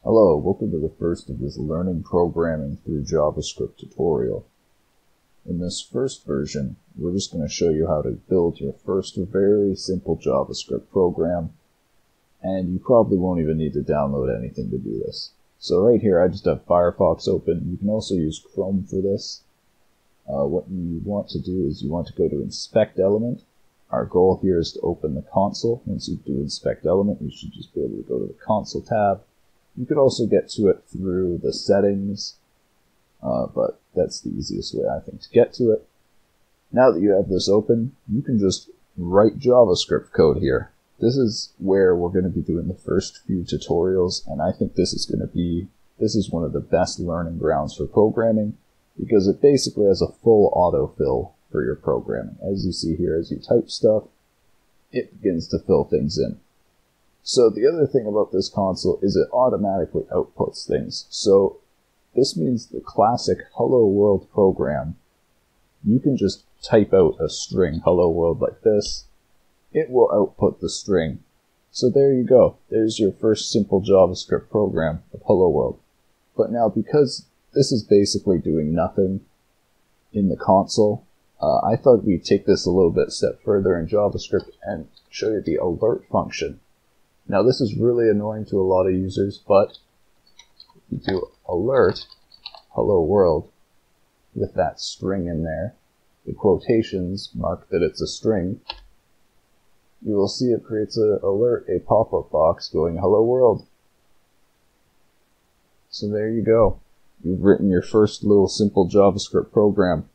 Hello, welcome to the first of this Learning Programming through JavaScript tutorial. In this first version, we're just going to show you how to build your first very simple JavaScript program, and you probably won't even need to download anything to do this. So right here, I just have Firefox open. You can also use Chrome for this. What you want to do is you want to go to Inspect Element. Our goal here is to open the console. Once you do Inspect Element, you should just be able to go to the Console tab. You could also get to it through the settings, but that's the easiest way, I think, to get to it. Now that you have this open, you can just write JavaScript code here. This is where we're going to be doing the first few tutorials, and I think this is one of the best learning grounds for programming, because it basically has a full autofill for your programming. As you see here, as you type stuff, it begins to fill things in. So the other thing about this console is it automatically outputs things. So this means the classic Hello World program, you can just type out a string Hello World like this. It will output the string. So there you go. There's your first simple JavaScript program of Hello World. But now, because this is basically doing nothing in the console, I thought we'd take this a little bit step further in JavaScript and show you the alert function. Now this is really annoying to a lot of users, but if you do alert hello world with that string in there, the quotations mark that it's a string, you will see it creates a pop-up box going hello world. So there you go. You've written your first little simple JavaScript program.